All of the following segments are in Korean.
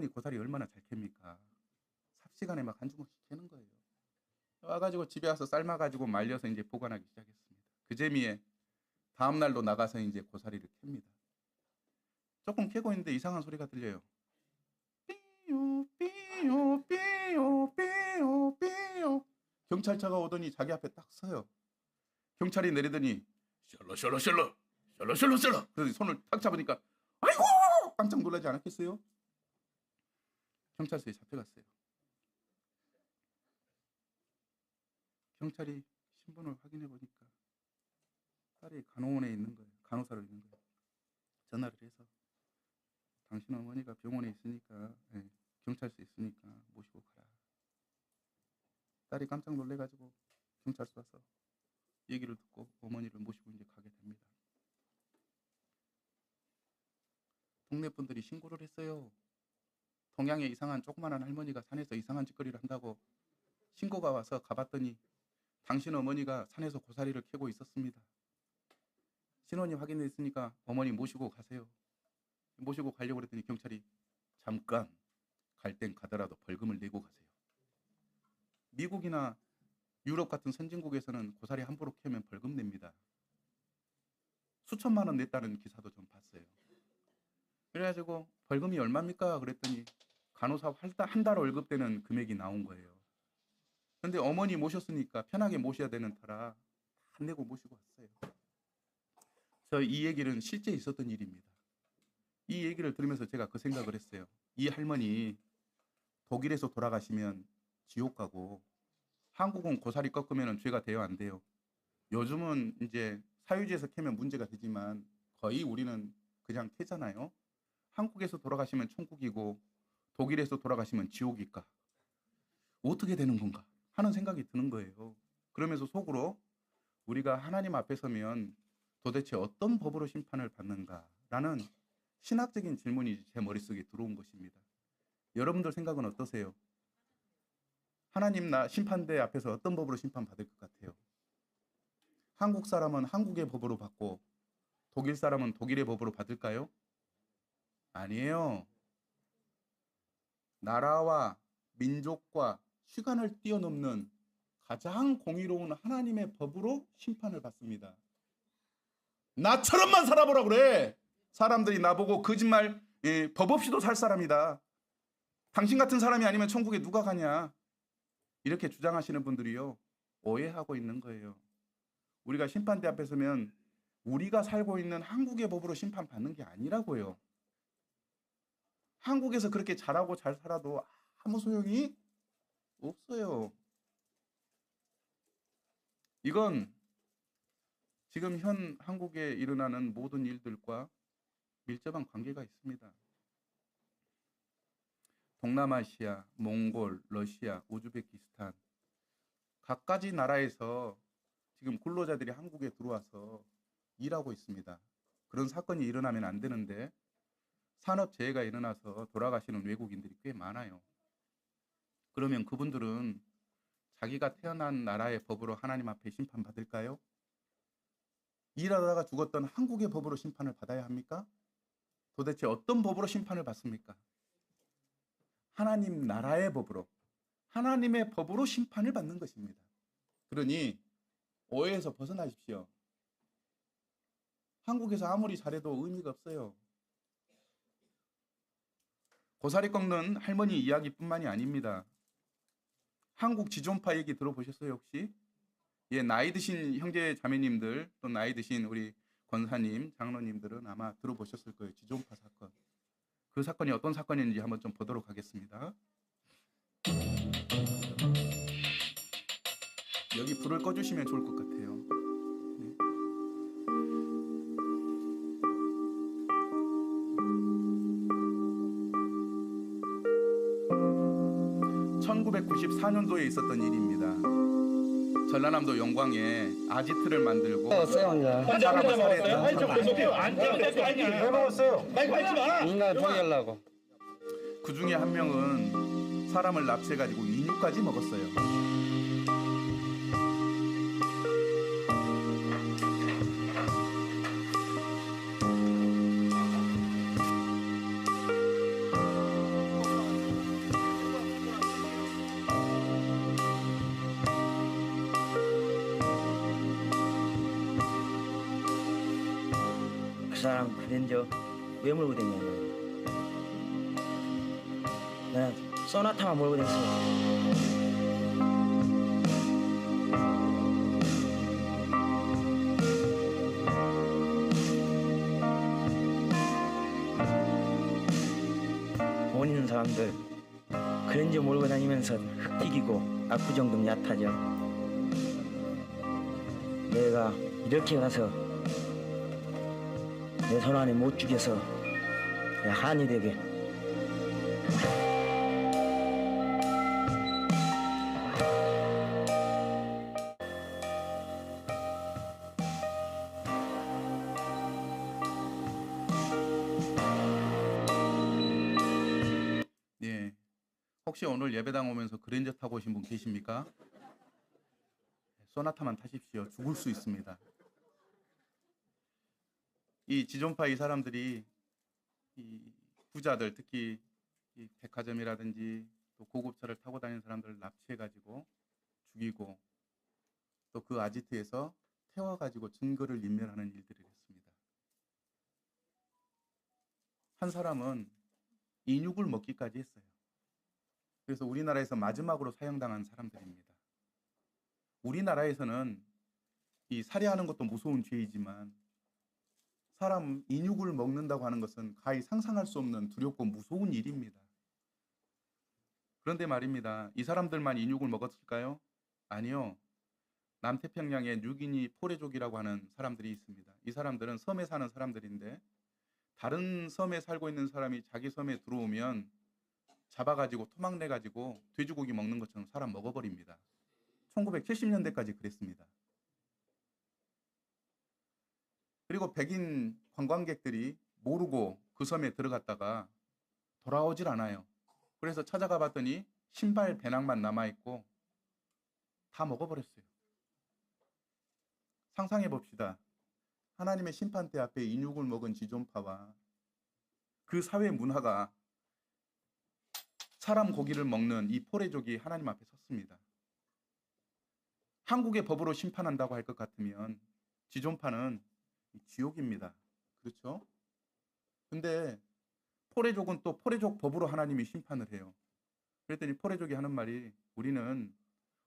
고사리 얼마나 잘 캡니까? 삽시간에 막 한 주먹씩 캐는 거예요. 와가지고 집에 와서 삶아가지고 말려서 이제 보관하기 시작했습니다. 그 재미에 다음날도 나가서 이제 고사리를 캡니다. 조금 캐고 있는데 이상한 소리가 들려요. 삐요 삐요 삐요 삐요 삐요. 경찰차가 오더니 자기 앞에 딱 서요. 경찰이 내리더니 셜러 그래서 손을 탁 잡으니까 아이고 깜짝 놀라지 않았겠어요? 경찰서에 잡혀갔어요. 경찰이 신분을 확인해 보니까 딸이 간호원에 있는 거예요. 간호사로 있는 거예요. 전화를 해서 당신 어머니가 병원에 있으니까 경찰서에 있으니까 모시고 가라. 딸이 깜짝 놀래가지고 경찰서 와서 얘기를 듣고 어머니를 모시고 이제 가게 됩니다. 동네 분들이 신고를 했어요. 동양의 이상한 조그만한 할머니가 산에서 이상한 짓거리를 한다고 신고가 와서 가봤더니 당신 어머니가 산에서 고사리를 캐고 있었습니다. 신원이 확인됐으니까 어머니 모시고 가세요. 모시고 가려고 그랬더니 경찰이 잠깐 갈 땐 가더라도 벌금을 내고 가세요. 미국이나 유럽 같은 선진국에서는 고사리 함부로 캐면 벌금 냅니다. 수천만 원 냈다는 기사도 좀 봤어요. 그래가지고 벌금이 얼마입니까? 그랬더니 간호사 한 달 월급 되는 금액이 나온 거예요. 근데 어머니 모셨으니까 편하게 모셔야 되는 터라 다 내고 모시고 왔어요. 저 이 얘기는 실제 있었던 일입니다. 이 얘기를 들으면서 제가 그 생각을 했어요. 이 할머니 독일에서 돌아가시면 지옥 가고 한국은 고사리 꺾으면 죄가 돼요, 안 돼요? 요즘은 이제 사유지에서 캐면 문제가 되지만 거의 우리는 그냥 캐잖아요. 한국에서 돌아가시면 천국이고 독일에서 돌아가시면 지옥일까? 어떻게 되는 건가? 하는 생각이 드는 거예요. 그러면서 속으로 우리가 하나님 앞에 서면 도대체 어떤 법으로 심판을 받는가라는 신학적인 질문이 제 머릿속에 들어온 것입니다. 여러분들 생각은 어떠세요? 하나님 심판대 앞에서 어떤 법으로 심판받을 것 같아요? 한국 사람은 한국의 법으로 받고 독일 사람은 독일의 법으로 받을까요? 아니에요. 나라와 민족과 시간을 뛰어넘는 가장 공의로운 하나님의 법으로 심판을 받습니다. 나처럼만 살아보라 그래. 사람들이 나보고 거짓말 법 없이도 살 사람이다. 당신 같은 사람이 아니면 천국에 누가 가냐. 이렇게 주장하시는 분들이요. 오해하고 있는 거예요. 우리가 심판대 앞에 서면 우리가 살고 있는 한국의 법으로 심판받는 게 아니라고요. 한국에서 그렇게 잘하고 잘 살아도 아무 소용이 없어요. 이건 지금 현 한국에 일어나는 모든 일들과 밀접한 관계가 있습니다. 동남아시아, 몽골, 러시아, 우즈베키스탄 각가지 나라에서 지금 근로자들이 한국에 들어와서 일하고 있습니다. 그런 사건이 일어나면 안 되는데 산업재해가 일어나서 돌아가시는 외국인들이 꽤 많아요. 그러면 그분들은 자기가 태어난 나라의 법으로 하나님 앞에 심판받을까요? 일하다가 죽었던 한국의 법으로 심판을 받아야 합니까? 도대체 어떤 법으로 심판을 받습니까? 하나님 나라의 법으로, 하나님의 법으로 심판을 받는 것입니다. 그러니 오해에서 벗어나십시오. 한국에서 아무리 잘해도 의미가 없어요. 고사리 꺾는 할머니 이야기뿐만이 아닙니다. 한국 지존파 얘기 들어보셨어요 혹시? 예, 나이 드신 형제 자매님들 또 나이 드신 우리 권사님, 장로님들은 아마 들어보셨을 거예요. 지존파 사건. 그 사건이 어떤 사건인지 한번 좀 보도록 하겠습니다. 여기 불을 꺼주시면 좋을 것 같아요. 네. 1994년도에 있었던 일입니다. 전라남도 영광에 아지트를 만들고 사람을 살해했던 인간 포기하려고. 그 중에 한 명은 사람을 납치해가지고 인육까지 먹었어요. 사람 그랜저 왜 몰고 다니냐 이거야. 나 소나타만 몰고 다녔어. 돈 있는 사람들 그랜저 몰고 다니면서 흙 튀기고 압구정 좀 얕아져. 내가 이렇게 가서 내 손 안에 못 죽여서 내가 한이 되게. 예. 혹시 오늘 예배당 오면서 그랜저 타고 오신 분 계십니까? 소나타만 타십시오. 죽을 수 있습니다. 이 지존파 이 사람들이 이 부자들, 특히 이 백화점이라든지 또 고급차를 타고 다니는 사람들을 납치해가지고 죽이고 또 그 아지트에서 태워가지고 증거를 인멸하는 일들을 했습니다. 한 사람은 인육을 먹기까지 했어요. 그래서 우리나라에서 마지막으로 사형당한 사람들입니다. 우리나라에서는 이 살해하는 것도 무서운 죄이지만 사람 인육을 먹는다고 하는 것은 가히 상상할 수 없는 두렵고 무서운 일입니다. 그런데 말입니다. 이 사람들만 인육을 먹었을까요? 아니요. 남태평양에 뉴기니 포레족이라고 하는 사람들이 있습니다. 이 사람들은 섬에 사는 사람들인데 다른 섬에 살고 있는 사람이 자기 섬에 들어오면 잡아가지고 토막내가지고 돼지고기 먹는 것처럼 사람 먹어버립니다. 1970년대까지 그랬습니다. 그리고 백인 관광객들이 모르고 그 섬에 들어갔다가 돌아오질 않아요. 그래서 찾아가 봤더니 신발 배낭만 남아있고 다 먹어버렸어요. 상상해 봅시다. 하나님의 심판대 앞에 인육을 먹은 지존파와 그 사회 문화가 사람 고기를 먹는 이 포레족이 하나님 앞에 섰습니다. 한국의 법으로 심판한다고 할 것 같으면 지존파는 지옥입니다. 그렇죠? 근데 포레족은 또 포레족 법으로 하나님이 심판을 해요. 그랬더니 포레족이 하는 말이 우리는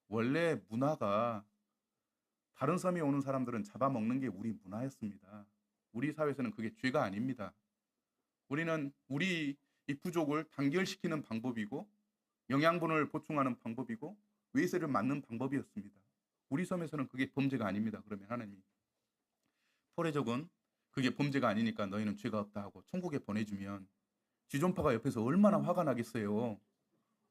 원래 문화가 다른 섬에 오는 사람들은 잡아먹는 게 우리 문화였습니다. 우리 사회에서는 그게 죄가 아닙니다. 우리는 우리 이 부족을 단결시키는 방법이고 영양분을 보충하는 방법이고 외세를 맞는 방법이었습니다. 우리 섬에서는 그게 범죄가 아닙니다. 그러면 하나님이 포레족은 그게 범죄가 아니니까 너희는 죄가 없다 하고 천국에 보내주면 지존파가 옆에서 얼마나 화가 나겠어요.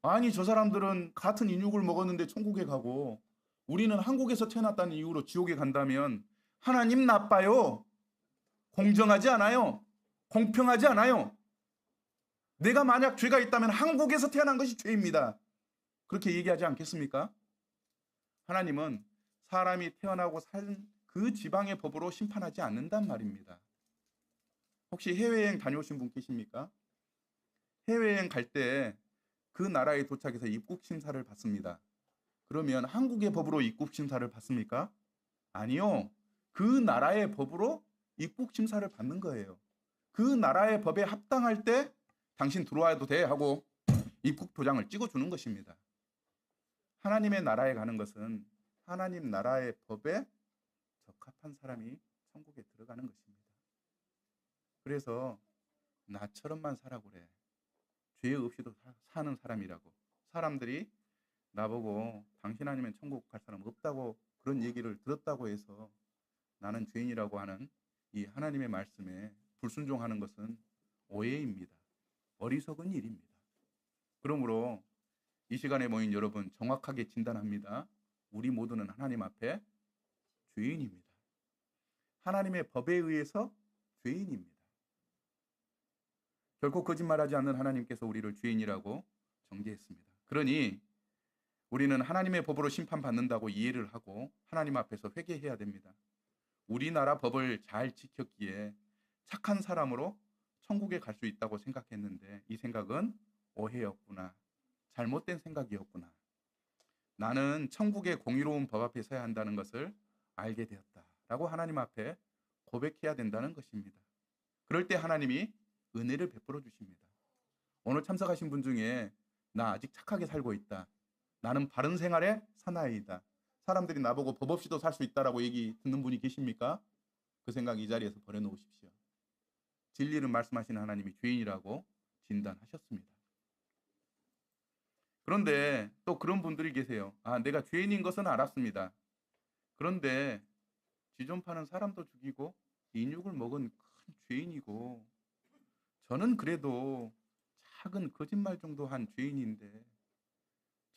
아니 저 사람들은 같은 인육을 먹었는데 천국에 가고 우리는 한국에서 태어났다는 이유로 지옥에 간다면 하나님 나빠요. 공정하지 않아요. 공평하지 않아요. 내가 만약 죄가 있다면 한국에서 태어난 것이 죄입니다. 그렇게 얘기하지 않겠습니까? 하나님은 사람이 태어나고 산 그 지방의 법으로 심판하지 않는단 말입니다. 혹시 해외여행 다녀오신 분 계십니까? 해외여행 갈 때 그 나라에 도착해서 입국 심사를 받습니다. 그러면 한국의 법으로 입국 심사를 받습니까? 아니요. 그 나라의 법으로 입국 심사를 받는 거예요. 그 나라의 법에 합당할 때 당신 들어와도 돼 하고 입국 도장을 찍어주는 것입니다. 하나님의 나라에 가는 것은 하나님 나라의 법에 적합한 사람이 천국에 들어가는 것입니다. 그래서 나처럼만 살아 그래. 죄 없이도 사는 사람이라고. 사람들이 나보고 당신 아니면 천국 갈 사람 없다고 그런 얘기를 들었다고 해서 나는 죄인이라고 하는 이 하나님의 말씀에 불순종하는 것은 오해입니다. 어리석은 일입니다. 그러므로 이 시간에 모인 여러분 정확하게 진단합니다. 우리 모두는 하나님 앞에 죄인입니다. 하나님의 법에 의해서 죄인입니다. 결코 거짓말하지 않는 하나님께서 우리를 죄인이라고 정죄했습니다. 그러니 우리는 하나님의 법으로 심판받는다고 이해를 하고 하나님 앞에서 회개해야 됩니다. 우리나라 법을 잘 지켰기에 착한 사람으로 천국에 갈 수 있다고 생각했는데 이 생각은 오해였구나. 잘못된 생각이었구나. 나는 천국의 공의로운 법 앞에 서야 한다는 것을 알게 되었다라고 하나님 앞에 고백해야 된다는 것입니다. 그럴 때 하나님이 은혜를 베풀어 주십니다. 오늘 참석하신 분 중에 나 아직 착하게 살고 있다. 나는 바른 생활의 사나이다. 사람들이 나보고 법 없이도 살 수 있다라고 얘기 듣는 분이 계십니까? 그 생각 이 자리에서 버려놓으십시오. 진리를 말씀하시는 하나님이 죄인이라고 진단하셨습니다. 그런데 또 그런 분들이 계세요. 내가 죄인인 것은 알았습니다. 그런데 쥐좀 파는 사람도 죽이고 인육을 먹은 큰 죄인이고 저는 그래도 작은 거짓말 정도 한 죄인인데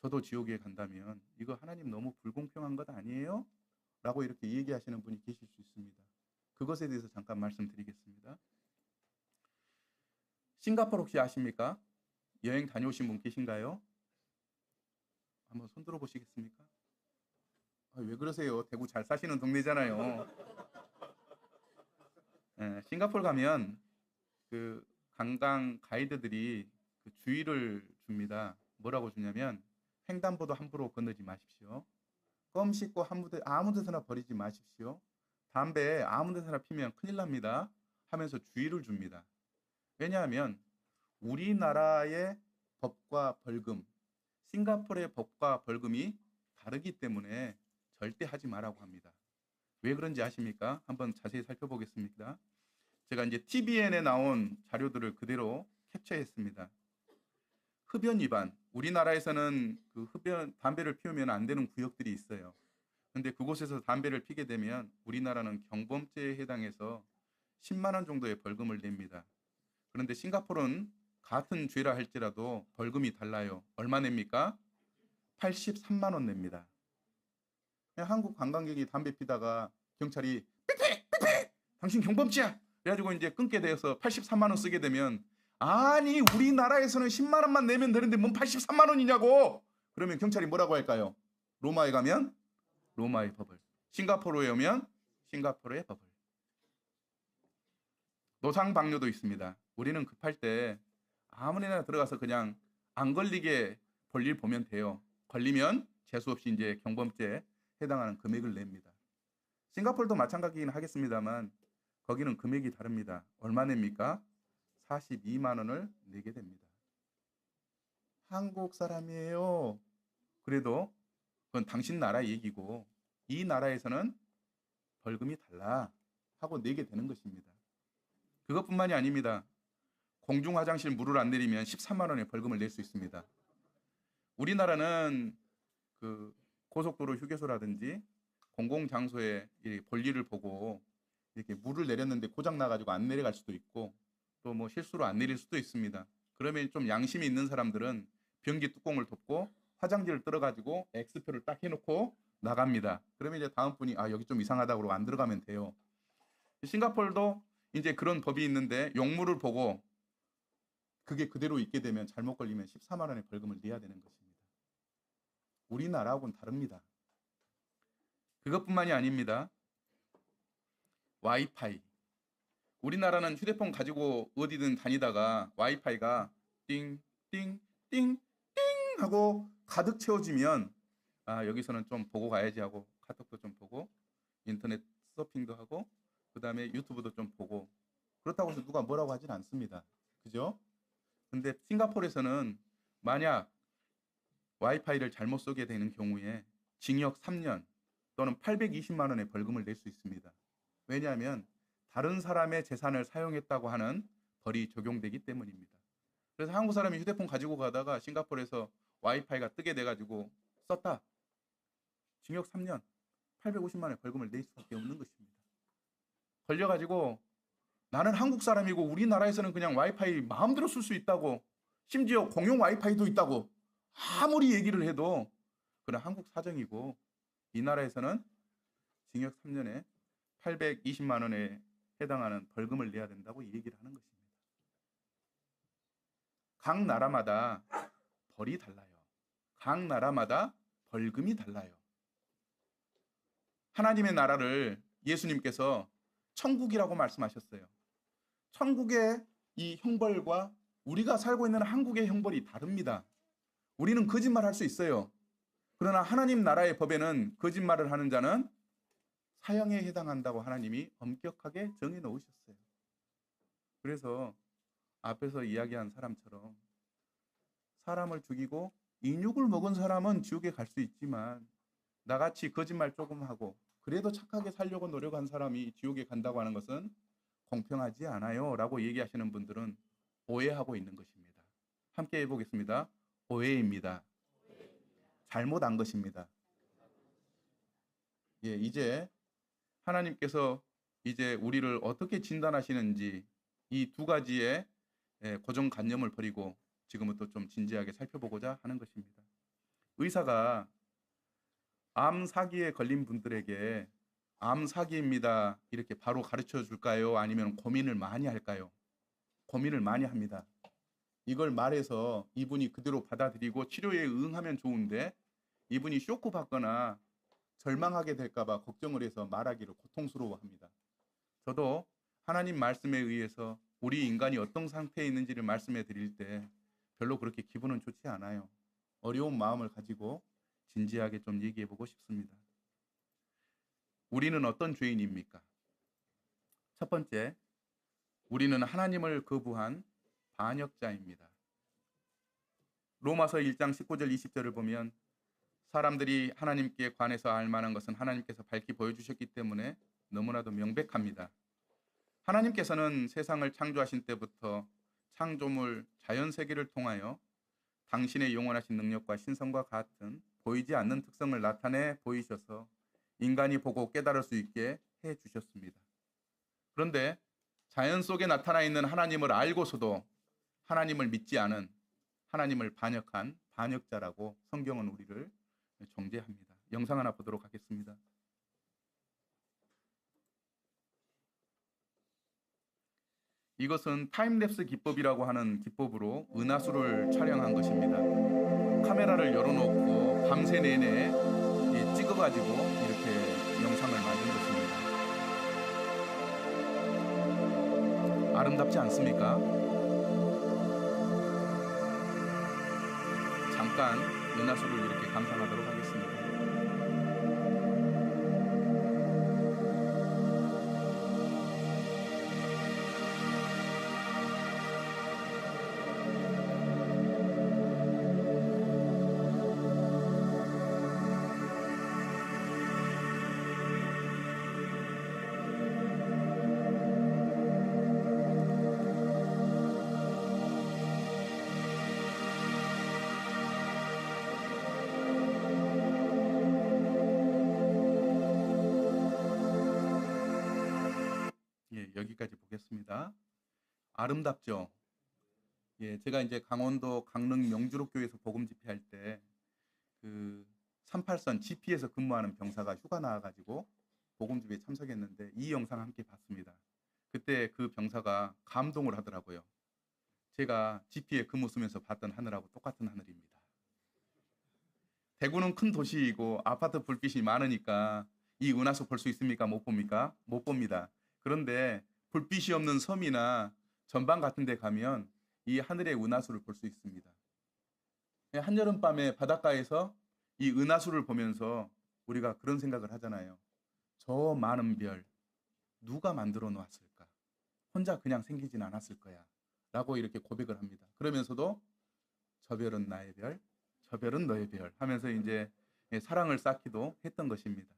저도 지옥에 간다면 이거 하나님 너무 불공평한 것 아니에요? 라고 이렇게 얘기하시는 분이 계실 수 있습니다. 그것에 대해서 잠깐 말씀드리겠습니다. 싱가포르 혹시 아십니까? 여행 다녀오신 분 계신가요? 한번 손 들어 보시겠습니까? 왜 그러세요? 대구 잘 사시는 동네잖아요. 싱가포르 가면 그 관광 가이드들이 그 주의를 줍니다. 뭐라고 주냐면 횡단보도 함부로 건너지 마십시오. 껌 씹고 아무 데서나 버리지 마십시오. 담배 아무 데서나 피면 큰일 납니다. 하면서 주의를 줍니다. 왜냐하면 우리나라의 법과 벌금, 싱가포르의 법과 벌금이 다르기 때문에 절대 하지 말라고 합니다. 왜 그런지 아십니까? 한번 자세히 살펴보겠습니다. 제가 이제 TVN에 나온 자료들을 그대로 캡처했습니다. 흡연 위반. 우리나라에서는 그 담배를 피우면 안 되는 구역들이 있어요. 근데 그곳에서 담배를 피게 되면 우리나라는 경범죄에 해당해서 10만 원 정도의 벌금을 냅니다. 그런데 싱가포르는 같은 죄라 할지라도 벌금이 달라요. 얼마 냅니까? 83만 원 냅니다. 그냥 한국 관광객이 담배 피다가 경찰이 삐삐 당신 경범죄야 그래가지고 이제 끊게 되어서 83만 원 쓰게 되면 아니 우리나라에서는 10만 원만 내면 되는데 뭔 83만 원이냐고. 그러면 경찰이 뭐라고 할까요? 로마에 가면 로마의 법을, 싱가포르에 오면 싱가포르의 법을. 노상방뇨도 있습니다. 우리는 급할 때 아무데나 들어가서 그냥 안 걸리게 볼일 보면 돼요. 걸리면 재수없이 이제 경범죄에 해당하는 금액을 냅니다. 싱가포르도 마찬가지긴 하겠습니다만 거기는 금액이 다릅니다. 얼마 냅니까? 42만 원을 내게 됩니다. 한국 사람이에요. 그래도 그건 당신 나라 얘기고 이 나라에서는 벌금이 달라 하고 내게 되는 것입니다. 그것뿐만이 아닙니다. 공중 화장실 물을 안 내리면 13만 원의 벌금을 낼 수 있습니다. 우리나라는 그 고속도로 휴게소라든지 공공장소에 볼일을 보고 이렇게 물을 내렸는데 고장 나가지고 안 내려갈 수도 있고 또 뭐 실수로 안 내릴 수도 있습니다. 그러면 좀 양심이 있는 사람들은 변기 뚜껑을 덮고 화장지를 떨어가지고 X표를 딱 해놓고 나갑니다. 그러면 이제 다음 분이 여기 좀 이상하다고 그러고 안 들어가면 돼요. 싱가포르도 이제 그런 법이 있는데 용물을 보고 그게 그대로 있게 되면 잘못 걸리면 14만 원의 벌금을 내야 되는 것입니다. 우리나라하고는 다릅니다. 그것뿐만이 아닙니다. 와이파이. 우리나라는 휴대폰 가지고 어디든 다니다가 와이파이가 띵띵띵띵 하고 가득 채워지면 여기서는 좀 보고 가야지 하고 카톡도 좀 보고 인터넷 서핑도 하고 그 다음에 유튜브도 좀 보고 그렇다고 해서 누가 뭐라고 하진 않습니다. 그죠? 근데 싱가포르에서는 만약 와이파이를 잘못 쓰게 되는 경우에 징역 3년 또는 820만 원의 벌금을 낼 수 있습니다. 왜냐하면 다른 사람의 재산을 사용했다고 하는 벌이 적용되기 때문입니다. 그래서 한국 사람이 휴대폰 가지고 가다가 싱가포르에서 와이파이가 뜨게 돼가지고 썼다. 징역 3년 850만 원의 벌금을 낼 수밖에 없는 것입니다. 걸려가지고 나는 한국 사람이고 우리나라에서는 그냥 와이파이 마음대로 쓸 수 있다고 심지어 공용 와이파이도 있다고 아무리 얘기를 해도 그건 한국 사정이고 이 나라에서는 징역 3년에 820만 원에 해당하는 벌금을 내야 된다고 얘기를 하는 것입니다. 각 나라마다 벌이 달라요. 각 나라마다 벌금이 달라요. 하나님의 나라를 예수님께서 천국이라고 말씀하셨어요. 천국의 이 형벌과 우리가 살고 있는 한국의 형벌이 다릅니다. 우리는 거짓말 할 수 있어요. 그러나 하나님 나라의 법에는 거짓말을 하는 자는 사형에 해당한다고 하나님이 엄격하게 정해 놓으셨어요. 그래서 앞에서 이야기한 사람처럼 사람을 죽이고 인육을 먹은 사람은 지옥에 갈 수 있지만 나같이 거짓말 조금 하고 그래도 착하게 살려고 노력한 사람이 지옥에 간다고 하는 것은 공평하지 않아요 라고 얘기하시는 분들은 오해하고 있는 것입니다. 함께 해보겠습니다. 오해입니다. 잘못한 것입니다. 예, 이제 하나님께서 이제 우리를 어떻게 진단하시는지 이 두 가지의 고정관념을 버리고 지금부터 좀 진지하게 살펴보고자 하는 것입니다. 의사가 암 사기에 걸린 분들에게 암 사기입니다 이렇게 바로 가르쳐 줄까요? 아니면 고민을 많이 할까요? 고민을 많이 합니다. 이걸 말해서 이분이 그대로 받아들이고 치료에 응하면 좋은데 이분이 쇼크 받거나 절망하게 될까 봐 걱정을 해서 말하기를 고통스러워합니다. 저도 하나님 말씀에 의해서 우리 인간이 어떤 상태에 있는지를 말씀해 드릴 때 별로 그렇게 기분은 좋지 않아요. 어려운 마음을 가지고 진지하게 좀 얘기해 보고 싶습니다. 우리는 어떤 죄인입니까? 첫 번째, 우리는 하나님을 거부한 반역자입니다. 로마서 1장 19절 20절을 보면 사람들이 하나님께 관해서 알 만한 것은 하나님께서 밝히 보여주셨기 때문에 너무나도 명백합니다. 하나님께서는 세상을 창조하신 때부터 창조물 자연세계를 통하여 당신의 영원하신 능력과 신성과 같은 보이지 않는 특성을 나타내 보이셔서 인간이 보고 깨달을 수 있게 해주셨습니다. 그런데 자연 속에 나타나 있는 하나님을 알고서도 하나님을 믿지 않은 하나님을 반역한 반역자라고 성경은 우리를 정죄합니다. 영상 하나 보도록 하겠습니다. 이것은 타임랩스 기법이라고 하는 기법으로 은하수를 촬영한 것입니다. 카메라를 열어놓고 밤새 내내 찍어가지고 이렇게 영상을 만든 것입니다. 아름답지 않습니까? 잠깐 은하수를 이렇게 감상하도록 하겠습니다. 여기까지 보겠습니다. 아름답죠? 예, 제가 이제 강원도 강릉 명주록교에서 복음 집회할 때 그 38선 GP에서 근무하는 병사가 휴가 나와가지고 복음 집회에 참석했는데 이 영상 함께 봤습니다. 그때 그 병사가 감동을 하더라고요. 제가 GP에 근무 쓰면서 봤던 하늘하고 똑같은 하늘입니다. 대구는 큰 도시이고 아파트 불빛이 많으니까 이 은하수 볼 수 있습니까? 못 봅니까? 못 봅니다. 그런데 불빛이 없는 섬이나 전방 같은 데 가면 이 하늘의 은하수를 볼 수 있습니다. 한여름밤에 바닷가에서 이 은하수를 보면서 우리가 그런 생각을 하잖아요. 저 많은 별 누가 만들어 놓았을까? 혼자 그냥 생기진 않았을 거야 라고 이렇게 고백을 합니다. 그러면서도 저 별은 나의 별, 저 별은 너의 별 하면서 이제 사랑을 쌓기도 했던 것입니다.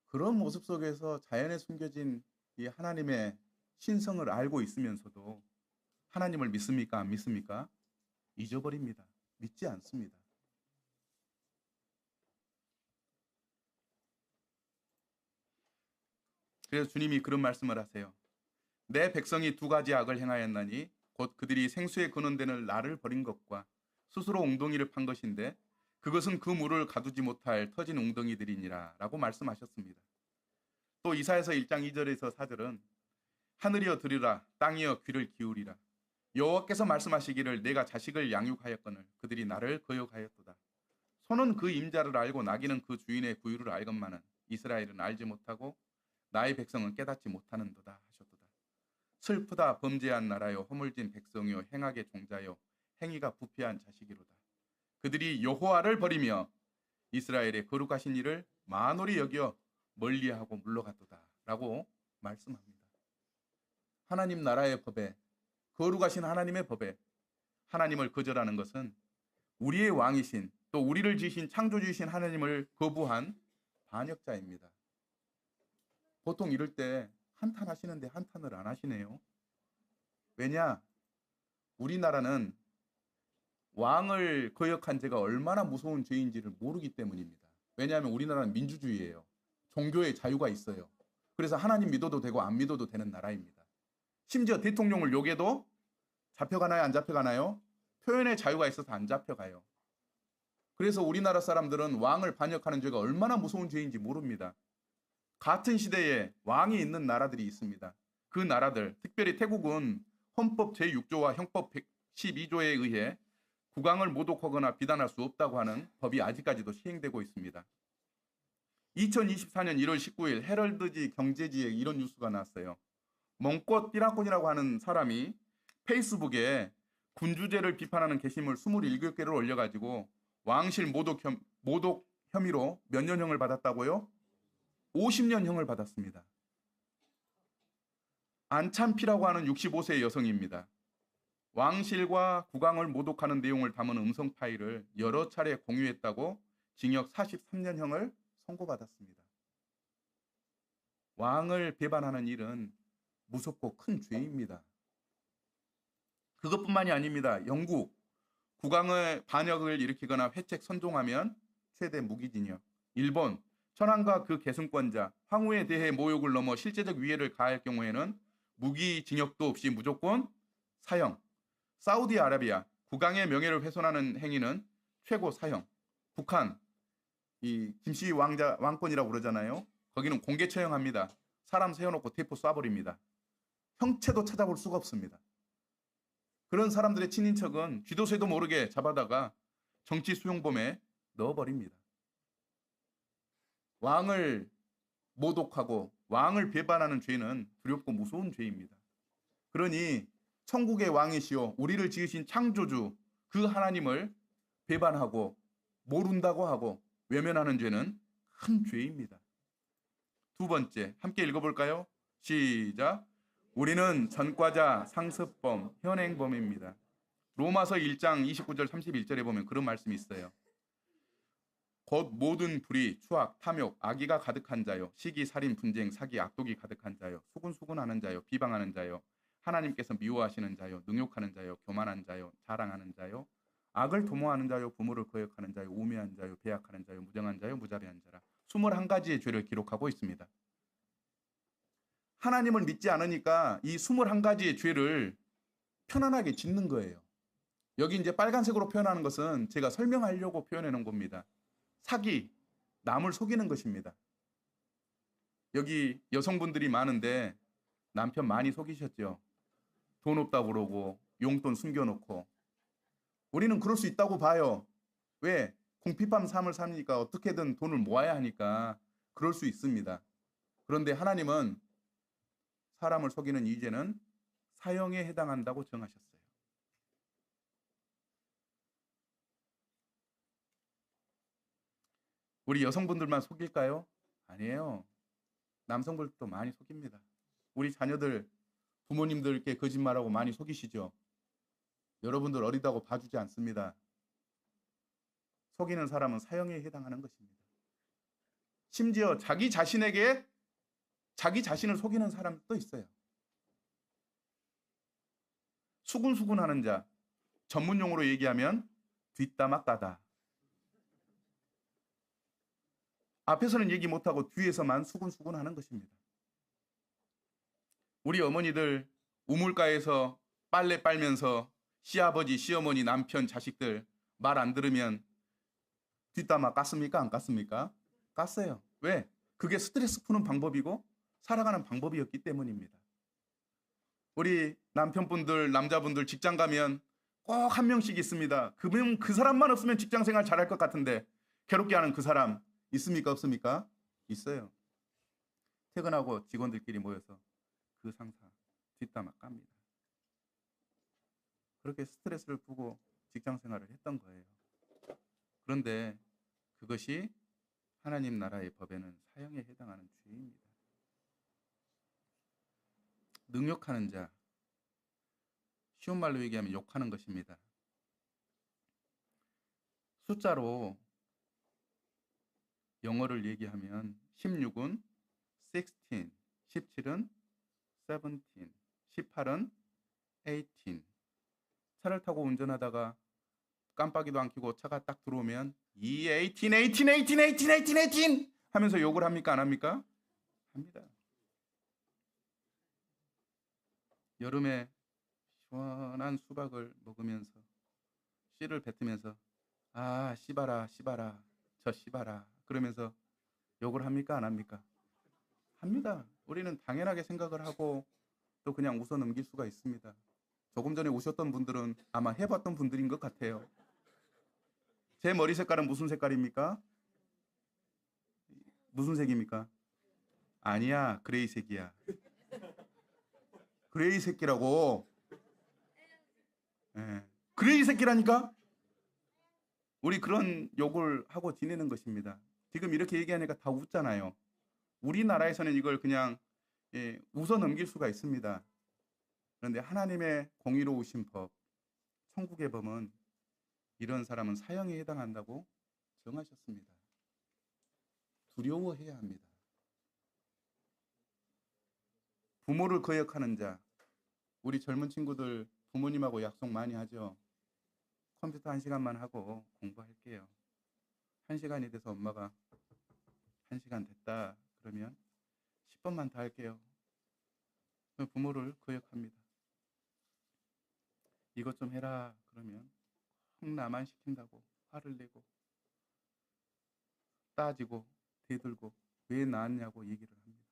그런 모습 속에서 자연에 숨겨진 이 하나님의 신성을 알고 있으면서도 하나님을 믿습니까? 안 믿습니까? 잊어버립니다. 믿지 않습니다. 그래서 주님이 그런 말씀을 하세요. 내 백성이 두 가지 악을 행하였나니 곧 그들이 생수에 근원되는 나를 버린 것과 스스로 웅덩이를 판 것인데 그것은 그 물을 가두지 못할 터진 웅덩이들이니라 라고 말씀하셨습니다. 또 이사야서 1장 2절에서 4절은 하늘이여 들으라 땅이여 귀를 기울이라 여호와께서 말씀하시기를 내가 자식을 양육하였거늘 그들이 나를 거역하였도다. 소는 그 임자를 알고 나귀는 그 주인의 부유를 알건만은 이스라엘은 알지 못하고 나의 백성은 깨닫지 못하는도다 하셨도다. 슬프다 범죄한 나라요 허물진 백성이요 행악의 종자요 행위가 부패한 자식이로다. 그들이 여호와를 버리며 이스라엘의 거룩하신 이를 만홀히 여겨 멀리하고 물러갔도다 라고 말씀합니다. 하나님 나라의 법에, 거룩하신 하나님의 법에 하나님을 거절하는 것은 우리의 왕이신, 또 우리를 지으신 창조주이신 하나님을 거부한 반역자입니다. 보통 이럴 때 한탄 하시는데 한탄을 안 하시네요. 왜냐? 우리나라는 왕을 거역한 죄가 얼마나 무서운 죄인지를 모르기 때문입니다. 왜냐하면 우리나라는 민주주의예요. 종교의 자유가 있어요. 그래서 하나님 믿어도 되고 안 믿어도 되는 나라입니다. 심지어 대통령을 욕해도 잡혀가나요? 안 잡혀가나요? 표현의 자유가 있어서 안 잡혀가요. 그래서 우리나라 사람들은 왕을 반역하는 죄가 얼마나 무서운 죄인지 모릅니다. 같은 시대에 왕이 있는 나라들이 있습니다. 그 나라들, 특별히 태국은 헌법 제6조와 형법 112조에 의해 국왕을 모독하거나 비난할 수 없다고 하는 법이 아직까지도 시행되고 있습니다. 2024년 1월 19일 헤럴드지 경제지에 이런 뉴스가 나왔어요. 몽꽃 띠라콘이라고 하는 사람이 페이스북에 군주제를 비판하는 게시물 27개를 올려가지고 왕실 모독 혐의로 몇 년형을 받았다고요? 50년형을 받았습니다. 안찬피라고 하는 65세 여성입니다. 왕실과 국왕을 모독하는 내용을 담은 음성 파일을 여러 차례 공유했다고 징역 43년형을 선고받았습니다. 왕을 배반하는 일은 무섭고 큰 죄입니다. 그것뿐만이 아닙니다. 영국, 국왕의 반역을 일으키거나 회책 선종하면 최대 무기징역. 일본, 천황과 그 계승권자, 황후에 대해 모욕을 넘어 실제적 위해를 가할 경우에는 무기징역도 없이 무조건 사형. 사우디아라비아, 국왕의 명예를 훼손하는 행위는 최고 사형. 북한, 이 김씨 왕권이라고 그러잖아요. 거기는 공개 처형합니다. 사람 세워놓고 대포 쏴버립니다. 형체도 찾아볼 수가 없습니다. 그런 사람들의 친인척은 쥐도새도 모르게 잡아다가 정치 수용범에 넣어버립니다. 왕을 모독하고 왕을 배반하는 죄는 두렵고 무서운 죄입니다. 그러니 천국의 왕이시오 우리를 지으신 창조주 그 하나님을 배반하고 모른다고 하고 외면하는 죄는 큰 죄입니다. 두 번째, 함께 읽어볼까요? 시작. 우리는 전과자, 상습범, 현행범입니다. 로마서 1장 29절 31절에 보면 그런 말씀이 있어요. 곧 모든 불의, 추악, 탐욕, 악의가 가득한 자요, 시기, 살인, 분쟁, 사기, 악독이 가득한 자요, 수군수군하는 자요, 비방하는 자요, 하나님께서 미워하시는 자요, 능욕하는 자요, 교만한 자요, 자랑하는 자요, 악을 도모하는 자요, 부모를 거역하는 자요, 우매한 자요, 배약하는 자요, 무정한 자요, 무자비한 자라. 21가지의 죄를 기록하고 있습니다. 하나님을 믿지 않으니까 이 21가지의 죄를 편안하게 짓는 거예요. 여기 이제 빨간색으로 표현하는 것은 제가 설명하려고 표현해 놓은 겁니다. 사기, 남을 속이는 것입니다. 여기 여성분들이 많은데 남편 많이 속이셨죠? 돈 없다고 그러고 용돈 숨겨놓고. 우리는 그럴 수 있다고 봐요. 왜? 궁핍한 삶을 사니까 어떻게든 돈을 모아야 하니까 그럴 수 있습니다. 그런데 하나님은 사람을 속이는 이 죄는 사형에 해당한다고 정하셨어요. 우리 여성분들만 속일까요? 아니에요. 남성분들도 많이 속입니다. 우리 자녀들, 부모님들께 거짓말하고 많이 속이시죠? 여러분들 어리다고 봐주지 않습니다. 속이는 사람은 사형에 해당하는 것입니다. 심지어 자기 자신에게 자기 자신을 속이는 사람도 있어요. 수군수군하는 자, 전문용어로 얘기하면 뒷담화 까다. 앞에서는 얘기 못하고 뒤에서만 수군수군하는 것입니다. 우리 어머니들 우물가에서 빨래 빨면서 시아버지, 시어머니, 남편, 자식들 말 안 들으면 뒷담화 깠습니까? 안 깠습니까? 깠어요. 왜? 그게 스트레스 푸는 방법이고 살아가는 방법이었기 때문입니다. 우리 남편분들, 남자분들 직장 가면 꼭 한 명씩 있습니다. 그 사람만 없으면 직장 생활 잘할 것 같은데 괴롭게 하는 그 사람 있습니까? 없습니까? 있어요. 퇴근하고 직원들끼리 모여서 그 상사 뒷담화 깝니다. 그렇게 스트레스를 푸고 직장 생활을 했던 거예요. 그런데 그것이 하나님 나라의 법에는 사형에 해당하는 죄입니다. 능욕하는 자, 쉬운 말로 얘기하면 욕하는 것입니다. 숫자로 영어를 얘기하면 16은 16, 17은 17, 18은 18. 차를 타고 운전하다가 깜빡이도 안 켜고 차가 딱 들어오면 이 18, 18, 18, 18, 18, 18 하면서 욕을 합니까? 안 합니까? 합니다. 여름에 시원한 수박을 먹으면서 씨를 뱉으면서 아 씨바라 씨바라 저 씨바라 그러면서 욕을 합니까? 안 합니까? 합니다. 우리는 당연하게 생각을 하고 또 그냥 웃어 넘길 수가 있습니다. 조금 전에 오셨던 분들은 아마 해봤던 분들인 것 같아요. 제 머리 색깔은 무슨 색깔입니까? 무슨 색입니까? 아니야, 그레이색이야. 그레이 새끼라고. 예. 그레이 새끼라니까? 우리 그런 욕을 하고 지내는 것입니다. 지금 이렇게 얘기하니까 다 웃잖아요. 우리나라에서는 이걸 그냥 웃어 넘길 수가 있습니다. 그런데 하나님의 공의로우신 법, 천국의 법은 이런 사람은 사형에 해당한다고 정하셨습니다. 두려워해야 합니다. 부모를 거역하는 자, 우리 젊은 친구들 부모님하고 약속 많이 하죠. 컴퓨터 1시간만 하고 공부할게요. 1시간이 돼서 엄마가 1시간 됐다 그러면 10번만 더 할게요. 부모를 거역합니다. 이것 좀 해라 그러면 꼭 나만 시킨다고 화를 내고 따지고 대들고 왜 나왔냐고 얘기를 합니다.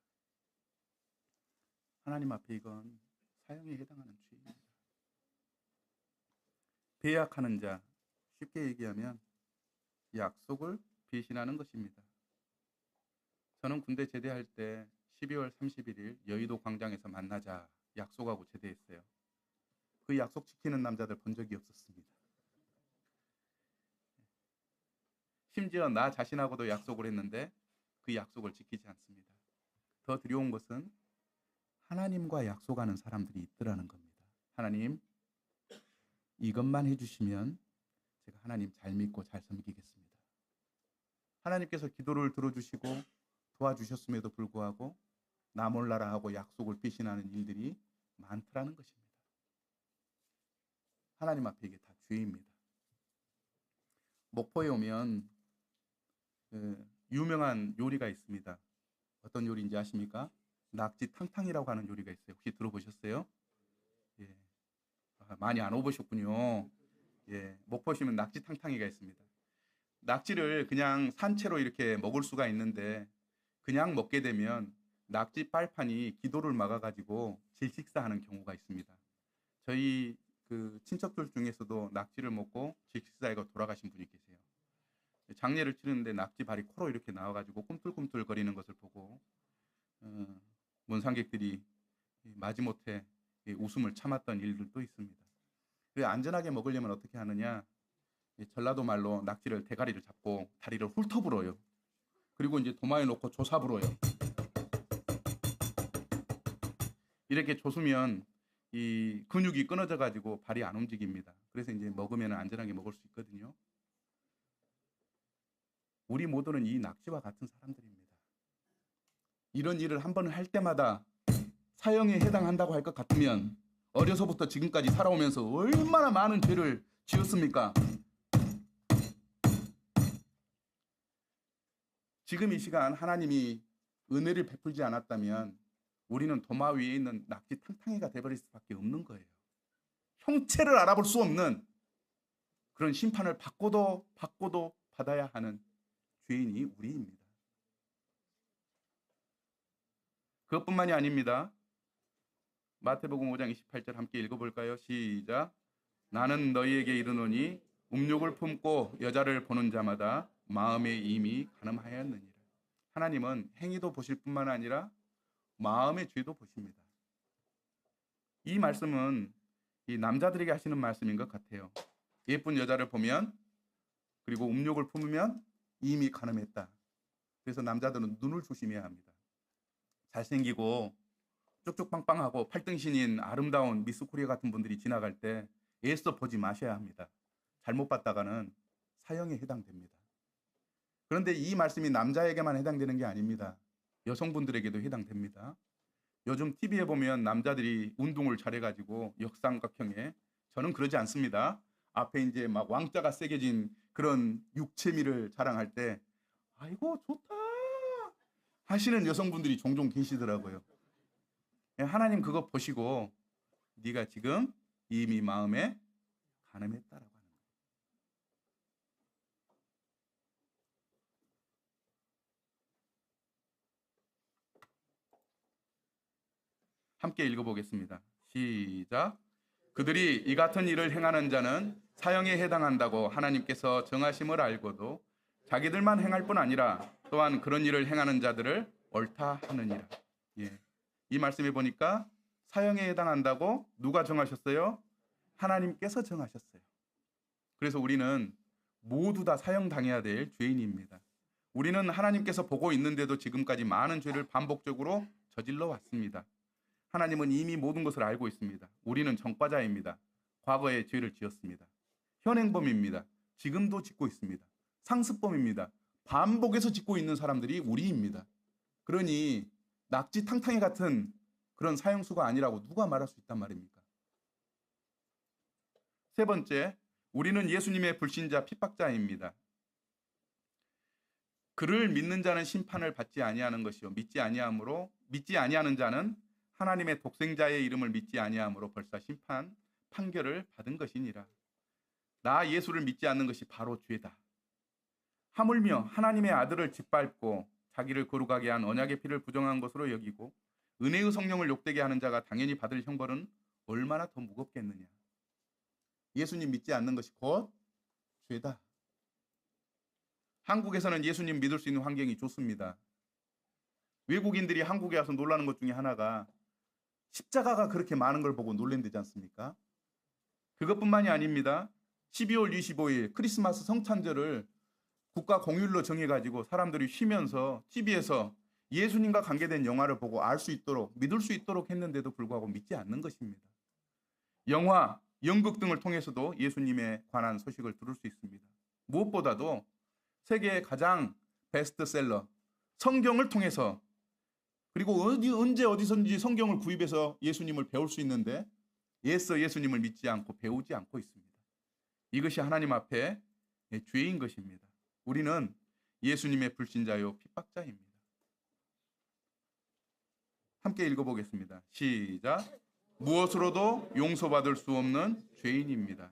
하나님 앞에 이건 사형에 해당하는 죄입니다. 배약하는 자, 쉽게 얘기하면 약속을 배신하는 것입니다. 저는 군대 제대할 때 12월 31일 여의도 광장에서 만나자 약속하고 제대했어요. 그 약속 지키는 남자들 본 적이 없었습니다. 심지어 나 자신하고도 약속을 했는데 그 약속을 지키지 않습니다. 더 두려운 것은 하나님과 약속하는 사람들이 있더라는 겁니다. 하나님, 이것만 해주시면 제가 하나님 잘 믿고 잘 섬기겠습니다. 하나님께서 기도를 들어주시고 도와주셨음에도 불구하고 나 몰라라 하고 약속을 배신하는 일들이 많더라는 것입니다. 하나님 앞에 이게 다 죄입니다. 목포에 오면 유명한 요리가 있습니다. 어떤 요리인지 아십니까? 낙지 탕탕이라고 하는 요리가 있어요. 혹시 들어보셨어요? 예. 많이 안 오보셨군요. 예. 목포시면 낙지 탕탕이가 있습니다. 낙지를 그냥 산채로 이렇게 먹을 수가 있는데 그냥 먹게 되면 낙지 빨판이 기도를 막아가지고 질식사하는 경우가 있습니다. 저희 그 친척들 중에서도 낙지를 먹고 질식사해가 돌아가신 분이 계세요. 장례를 치르는데 낙지 발이 코로 이렇게 나와가지고 꿈틀꿈틀 거리는 것을 보고 문상객들이 마지못해 웃음을 참았던 일들도 있습니다. 안전하게 먹으려면 어떻게 하느냐? 전라도 말로 낙지를 대가리를 잡고 다리를 훑어불어요. 그리고 이제 도마에 놓고 조사불어요. 이렇게 조수면 이 근육이 끊어져 가지고 발이 안 움직입니다. 그래서 이제 먹으면 안전하게 먹을 수 있거든요. 우리 모두는 이 낙지와 같은 사람들입니다. 이런 일을 한 번 할 때마다 사형에 해당한다고 할 것 같으면 어려서부터 지금까지 살아오면서 얼마나 많은 죄를 지었습니까? 지금 이 시간 하나님이 은혜를 베풀지 않았다면 우리는 도마 위에 있는 낙지 탕탕이가 돼버릴 수밖에 없는 거예요. 형체를 알아볼 수 없는 그런 심판을 받고도 받아야 하는 죄인이 우리입니다. 그것뿐만이 아닙니다. 마태복음 5장 28절 함께 읽어볼까요? 시작. 나는 너희에게 이르노니 음욕을 품고 여자를 보는 자마다 마음에 이미 간음하였느니라. 하나님은 행위도 보실 뿐만 아니라 마음의 죄도 보십니다. 이 말씀은 이 남자들에게 하시는 말씀인 것 같아요. 예쁜 여자를 보면 그리고 음욕을 품으면 이미 간음했다. 그래서 남자들은 눈을 조심해야 합니다. 잘생기고 쭉쭉빵빵하고 팔등신인 아름다운 미스 코리아 같은 분들이 지나갈 때 애써 보지 마셔야 합니다. 잘못 봤다가는 사형에 해당됩니다. 그런데 이 말씀이 남자에게만 해당되는 게 아닙니다. 여성분들에게도 해당됩니다. 요즘 TV에 보면 남자들이 운동을 잘해가지고 역삼각형에, 저는 그러지 않습니다. 앞에 이제 막 왕자가 새겨진 그런 육체미를 자랑할 때 아이고 좋다 하시는 여성분들이 종종 계시더라고요. 하나님 그거 보시고 네가 지금 이미 마음에 간음했다라고 하는 거예요. 함께 읽어보겠습니다. 시작. 그들이 이 같은 일을 행하는 자는 사형에 해당한다고 하나님께서 정하심을 알고도 자기들만 행할 뿐 아니라 또한 그런 일을 행하는 자들을 옳다 하느니라. 예. 이 말씀에 보니까 사형에 해당한다고 누가 정하셨어요? 하나님께서 정하셨어요. 그래서 우리는 모두 다 사형당해야 될 죄인입니다. 우리는 하나님께서 보고 있는데도 지금까지 많은 죄를 반복적으로 저질러 왔습니다. 하나님은 이미 모든 것을 알고 있습니다. 우리는 전과자입니다. 과거에 죄를 지었습니다. 현행범입니다. 지금도 짓고 있습니다. 상습범입니다. 반복해서 짓고 있는 사람들이 우리입니다. 그러니 낙지 탕탕이 같은 그런 사형수가 아니라고 누가 말할 수 있단 말입니까? 세 번째, 우리는 예수님의 불신자 핍박자입니다. 그를 믿는 자는 심판을 받지 아니하는 것이요 믿지 아니하는 자는 하나님의 독생자의 이름을 믿지 아니함으로 벌써 심판 판결을 받은 것이니라. 나 예수를 믿지 않는 것이 바로 죄다. 하물며 하나님의 아들을 짓밟고 자기를 거룩하게 한 언약의 피를 부정한 것으로 여기고 은혜의 성령을 욕되게 하는 자가 당연히 받을 형벌은 얼마나 더 무겁겠느냐. 예수님 믿지 않는 것이 곧 죄다. 한국에서는 예수님 믿을 수 있는 환경이 좋습니다. 외국인들이 한국에 와서 놀라는 것 중에 하나가 십자가가 그렇게 많은 걸 보고 놀랜다지 않습니까? 그것뿐만이 아닙니다. 12월 25일 크리스마스 성찬절을 국가 공휴일로 정해가지고 사람들이 쉬면서 TV에서 예수님과 관계된 영화를 보고 알 수 있도록, 믿을 수 있도록 했는데도 불구하고 믿지 않는 것입니다. 영화, 연극 등을 통해서도 예수님에 관한 소식을 들을 수 있습니다. 무엇보다도 세계의 가장 베스트셀러 성경을 통해서, 그리고 언제 어디선지 성경을 구입해서 예수님을 배울 수 있는데 애써 예수님을 믿지 않고 배우지 않고 있습니다. 이것이 하나님 앞에 죄인 것입니다. 우리는 예수님의 불신자요 핍박자입니다. 함께 읽어보겠습니다. 시작. 무엇으로도 용서받을 수 없는 죄인입니다.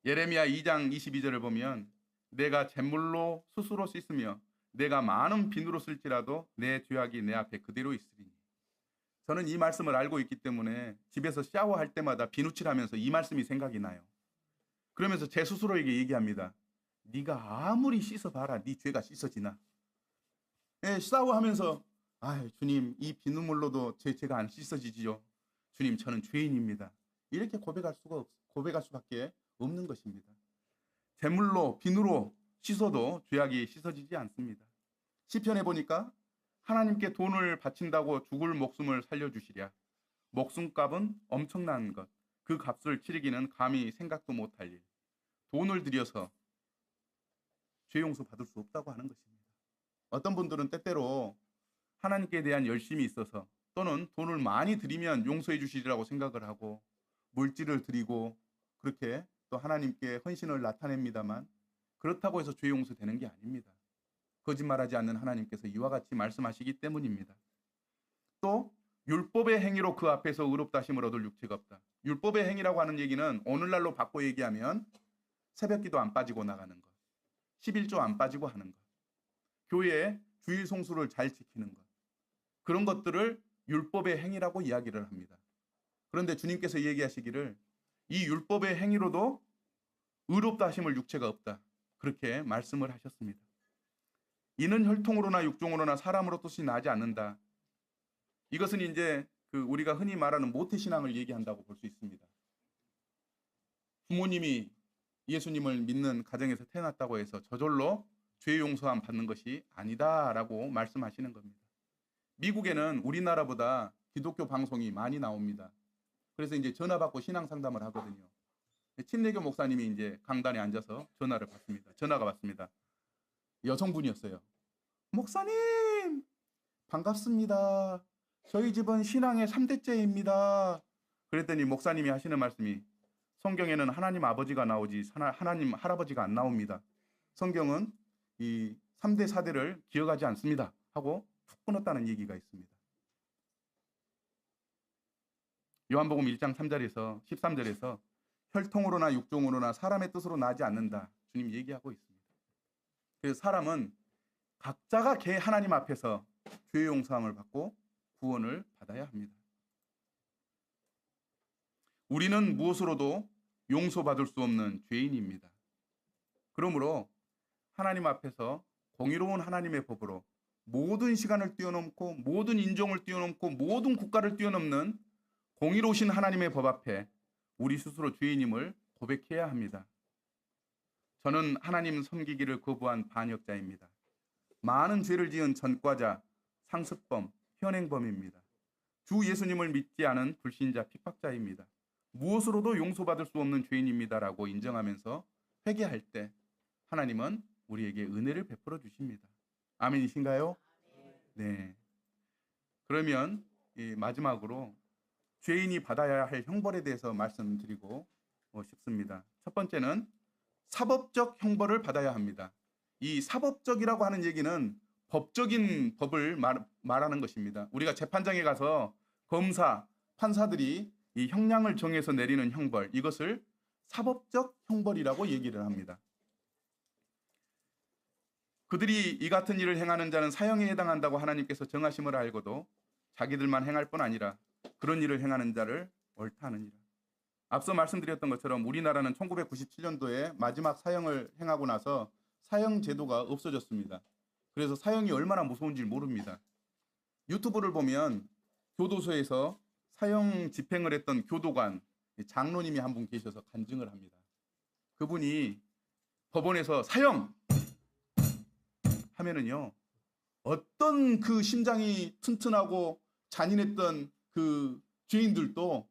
예레미야 2장 22절을 보면 내가 잿물로 스스로 씻으며 내가 많은 비누로 쓸지라도 내 죄악이 내 앞에 그대로 있으리니. 저는 이 말씀을 알고 있기 때문에 집에서 샤워할 때마다 비누칠하면서 이 말씀이 생각이 나요. 그러면서 제 스스로에게 얘기합니다. 네가 아무리 씻어봐라 네 죄가 씻어지나. 샤워하면서 주님 이 비누물로도 제 죄가 안 씻어지지요. 주님 저는 죄인입니다. 이렇게 고백할 수밖에 없는 것입니다. 잿물로 비누로 씻어도 죄악이 씻어지지 않습니다. 시편에 보니까 하나님께 돈을 바친다고 죽을 목숨을 살려주시랴. 목숨값은 엄청난 것. 그 값을 치르기는 감히 생각도 못할 일. 돈을 들여서 죄 용서 받을 수 없다고 하는 것입니다. 어떤 분들은 때때로 하나님께 대한 열심이 있어서 또는 돈을 많이 드리면 용서해 주시리라고 생각을 하고 물질을 드리고 그렇게 또 하나님께 헌신을 나타냅니다만 그렇다고 해서 죄 용서되는 게 아닙니다. 거짓말하지 않는 하나님께서 이와 같이 말씀하시기 때문입니다. 또 율법의 행위로 그 앞에서 의롭다 하심을 얻을 육체가 없다. 율법의 행위라고 하는 얘기는 오늘날로 바꿔 얘기하면 새벽기도 안 빠지고 나가는 것, 11조 안 빠지고 하는 것, 교회에 주일 송수를 잘 지키는 것, 그런 것들을 율법의 행위라고 이야기를 합니다. 그런데 주님께서 얘기하시기를 이 율법의 행위로도 의롭다 하심을 육체가 없다. 그렇게 말씀을 하셨습니다. 이는 혈통으로나 육종으로나 사람으로 뜻이 나지 않는다. 이것은 이제 우리가 흔히 말하는 모태신앙을 얘기한다고 볼 수 있습니다. 부모님이 예수님을 믿는 가정에서 태어났다고 해서 저절로 죄 용서함 받는 것이 아니다라고 말씀하시는 겁니다. 미국에는 우리나라보다 기독교 방송이 많이 나옵니다. 그래서 이제 전화 받고 신앙 상담을 하거든요. 침례교 목사님이 이제 강단에 앉아서 전화를 받습니다. 전화가 왔습니다. 여성분이었어요. 목사님, 반갑습니다. 저희 집은 신앙의 3대째입니다. 그랬더니 목사님이 하시는 말씀이 성경에는 하나님 아버지가 나오지 하나님 할아버지가 안 나옵니다. 성경은 이 3대 4대를 기억하지 않습니다. 하고 툭 끊었다는 얘기가 있습니다. 요한복음 1장 3절에서 13절에서 혈통으로나 육종으로나 사람의 뜻으로 나지 않는다. 주님 얘기하고 있습니다. 그래서 사람은 각자가 개 하나님 앞에서 죄의 용서함을 받고 구원을 받아야 합니다. 우리는 무엇으로도 용서받을 수 없는 죄인입니다. 그러므로 하나님 앞에서 공의로운 하나님의 법으로 모든 시간을 뛰어넘고 모든 인종을 뛰어넘고 모든 국가를 뛰어넘는 공의로우신 하나님의 법 앞에 우리 스스로 죄인임을 고백해야 합니다. 저는 하나님 섬기기를 거부한 반역자입니다. 많은 죄를 지은 전과자, 상습범, 현행범입니다. 주 예수님을 믿지 않은 불신자, 핍박자입니다. 무엇으로도 용서받을 수 없는 죄인입니다라고 인정하면서 회개할 때 하나님은 우리에게 은혜를 베풀어 주십니다. 아멘이신가요? 네. 그러면 마지막으로 죄인이 받아야 할 형벌에 대해서 말씀드리고 싶습니다. 첫 번째는 사법적 형벌을 받아야 합니다. 이 사법적이라고 하는 얘기는 법적인 법을 말하는 것입니다. 우리가 재판장에 가서 검사, 판사들이 이 형량을 정해서 내리는 형벌, 이것을 사법적 형벌이라고 얘기를 합니다. 그들이 이 같은 일을 행하는 자는 사형에 해당한다고 하나님께서 정하심을 알고도 자기들만 행할 뿐 아니라 그런 일을 행하는 자를 옳다 하느니라. 앞서 말씀드렸던 것처럼 우리나라는 1997년도에 마지막 사형을 행하고 나서 사형 제도가 없어졌습니다. 그래서 사형이 얼마나 무서운지 모릅니다. 유튜브를 보면 교도소에서 사형 집행을 했던 교도관, 장로님이 한 분 계셔서 간증을 합니다. 그분이 법원에서 사형! 하면은요, 어떤 그 심장이 튼튼하고 잔인했던 그 죄인들도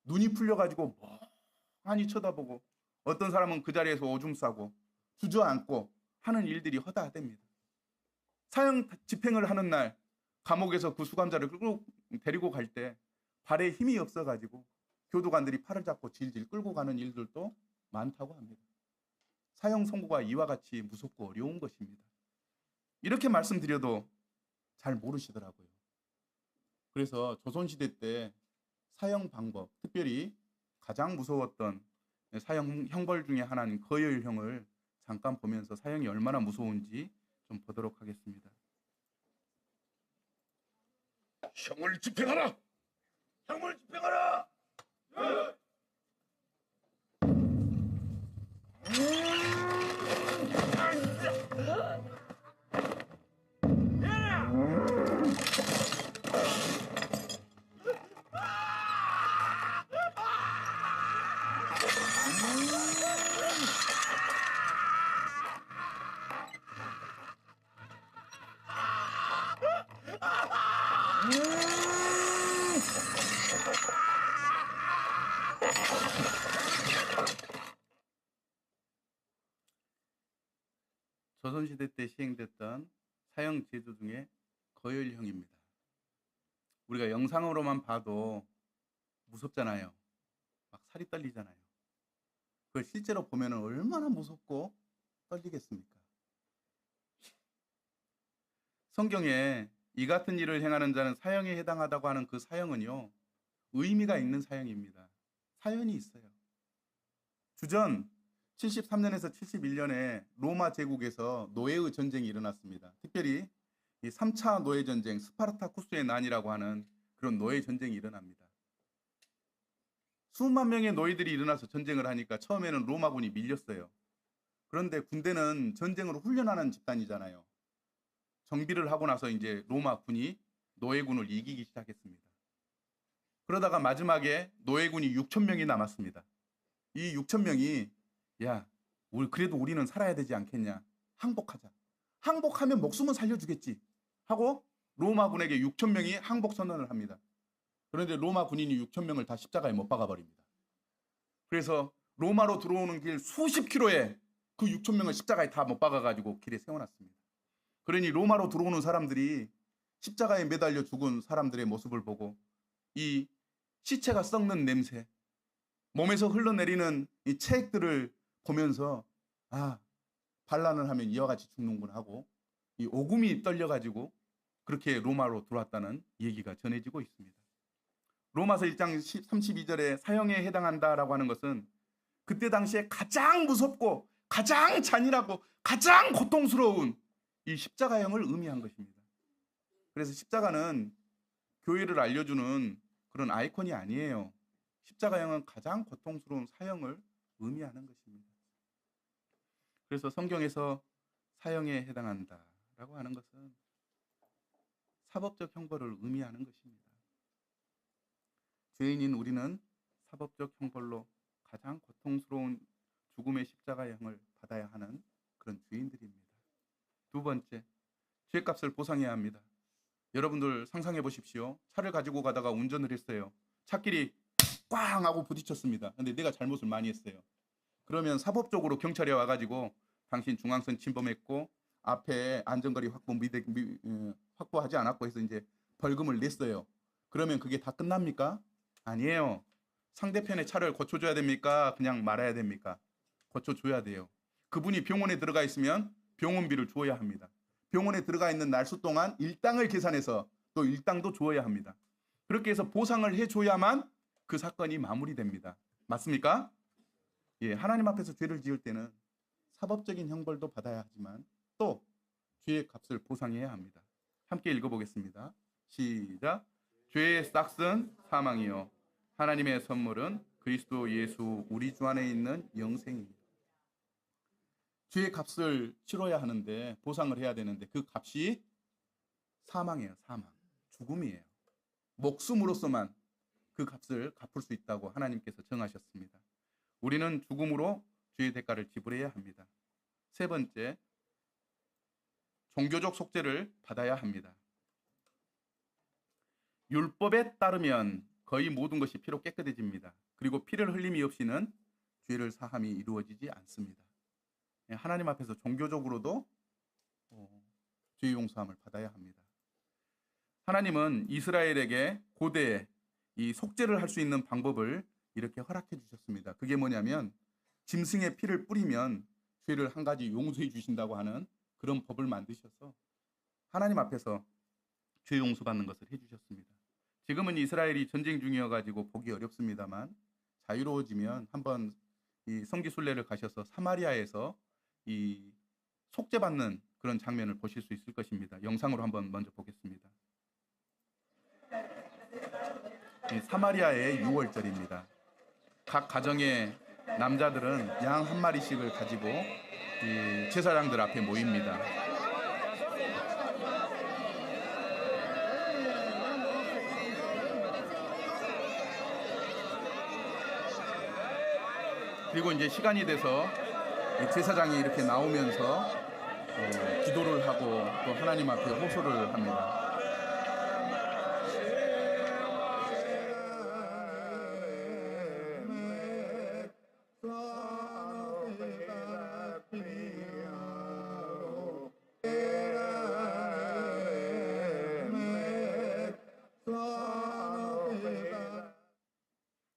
눈이 풀려가지고 멍하니 쳐다보고 어떤 사람은 그 자리에서 오줌 싸고 주저앉고 하는 일들이 허다하답니다. 사형 집행을 하는 날 감옥에서 그 수감자를 끌고 데리고 갈 때 발에 힘이 없어가지고 교도관들이 팔을 잡고 질질 끌고 가는 일들도 많다고 합니다. 사형 선고가 이와 같이 무섭고 어려운 것입니다. 이렇게 말씀드려도 잘 모르시더라고요. 그래서 조선시대 때 사형 방법, 특별히 가장 무서웠던 사형 형벌 중에 하나인 거열형을 잠깐 보면서 사형이 얼마나 무서운지 좀 보도록 하겠습니다. 형을 집행하라! 형을 집행하라! 조선시대 때 시행됐던 사형 제도 중에 거열형입니다. 우리가 영상으로만 봐도 무섭잖아요. 막 살이 떨리잖아요. 그걸 실제로 보면 얼마나 무섭고 떨리겠습니까? 성경에 이 같은 일을 행하는 자는 사형에 해당하다고 하는 그 사형은요, 의미가 있는 사형입니다. 사연이 있어요. 주전 73년에서 71년에 로마 제국에서 노예의 전쟁이 일어났습니다. 특별히 이 3차 노예 전쟁, 스파르타쿠스의 난이라고 하는 그런 노예 전쟁이 일어납니다. 수만 명의 노예들이 일어나서 전쟁을 하니까 처음에는 로마군이 밀렸어요. 그런데 군대는 전쟁으로 훈련하는 집단이잖아요. 정비를 하고 나서 이제 로마군이 노예군을 이기기 시작했습니다. 그러다가 마지막에 노예군이 6천 명이 남았습니다. 이 6천 명이 야, 그래도 우리는 살아야 되지 않겠냐? 항복하자. 항복하면 목숨은 살려주겠지. 하고 로마군에게 6천 명이 항복 선언을 합니다. 그런데 로마 군인이 6천 명을 다 십자가에 못 박아 버립니다. 그래서 로마로 들어오는 길 수십 킬로에 그 6천 명을 십자가에 다 못 박아 가지고 길에 세워놨습니다. 그러니 로마로 들어오는 사람들이 십자가에 매달려 죽은 사람들의 모습을 보고 이 시체가 썩는 냄새, 몸에서 흘러내리는 이 체액들을 보면서 아, 반란을 하면 이와 같이 죽는구나 하고 이 오금이 떨려가지고 그렇게 로마로 들어왔다는 얘기가 전해지고 있습니다. 로마서 1장 32절에 사형에 해당한다라고 하는 것은 그때 당시에 가장 무섭고 가장 잔인하고 가장 고통스러운 이 십자가형을 의미한 것입니다. 그래서 십자가는 교회를 알려주는 그런 아이콘이 아니에요. 십자가형은 가장 고통스러운 사형을 의미하는 것입니다. 그래서 성경에서 사형에 해당한다라고 하는 것은 사법적 형벌을 의미하는 것입니다. 죄인인 우리는 사법적 형벌로 가장 고통스러운 죽음의 십자가형을 받아야 하는 그런 죄인들입니다. 두 번째, 죄값을 보상해야 합니다. 여러분들 상상해 보십시오. 차를 가지고 가다가 운전을 했어요. 차끼리 꽝 하고 부딪혔습니다. 근데 내가 잘못을 많이 했어요. 그러면 사법적으로 경찰에 와가지고 당신 중앙선 침범했고 앞에 안전거리 확보하지 않았고 해서 이제 벌금을 냈어요. 그러면 그게 다 끝납니까? 아니에요. 상대편의 차를 고쳐줘야 됩니까? 그냥 말아야 됩니까? 고쳐줘야 돼요. 그분이 병원에 들어가 있으면 병원비를 주어야 합니다. 병원에 들어가 있는 날수 동안 일당을 계산해서 또 일당도 주어야 합니다. 그렇게 해서 보상을 해줘야만 그 사건이 마무리됩니다. 맞습니까? 예, 하나님 앞에서 죄를 지을 때는 사법적인 형벌도 받아야 하지만 또 죄의 값을 보상해야 합니다. 함께 읽어보겠습니다. 시작. 죄의 싹은 사망이요 하나님의 선물은 그리스도 예수 우리 주 안에 있는 영생입니다. 죄의 값을 치러야 하는데 보상을 해야 되는데 그 값이 사망이에요. 사망. 죽음이에요. 목숨으로서만 그 값을 갚을 수 있다고 하나님께서 정하셨습니다. 우리는 죽음으로 죄의 대가를 지불해야 합니다. 세 번째, 종교적 속죄를 받아야 합니다. 율법에 따르면 거의 모든 것이 피로 깨끗해집니다. 그리고 피를 흘림이 없이는 죄를 사함이 이루어지지 않습니다. 하나님 앞에서 종교적으로도 죄 용서함을 받아야 합니다. 하나님은 이스라엘에게 고대에 이 속죄를 할 수 있는 방법을 이렇게 허락해 주셨습니다. 그게 뭐냐면 짐승의 피를 뿌리면 죄를 한 가지 용서해 주신다고 하는 그런 법을 만드셔서 하나님 앞에서 죄 용서받는 것을 해주셨습니다. 지금은 이스라엘이 전쟁 중이어가지고 보기 어렵습니다만 자유로워지면 한번 이 성지순례를 가셔서 사마리아에서 이 속죄받는 그런 장면을 보실 수 있을 것입니다. 영상으로 한번 먼저 보겠습니다. 사마리아의 6월절입니다. 각 가정의 남자들은 양 한 마리씩을 가지고 이 제사장들 앞에 모입니다. 그리고 이제 시간이 돼서 제사장이 이렇게 나오면서 기도를 하고 또 하나님 앞에 호소를 합니다.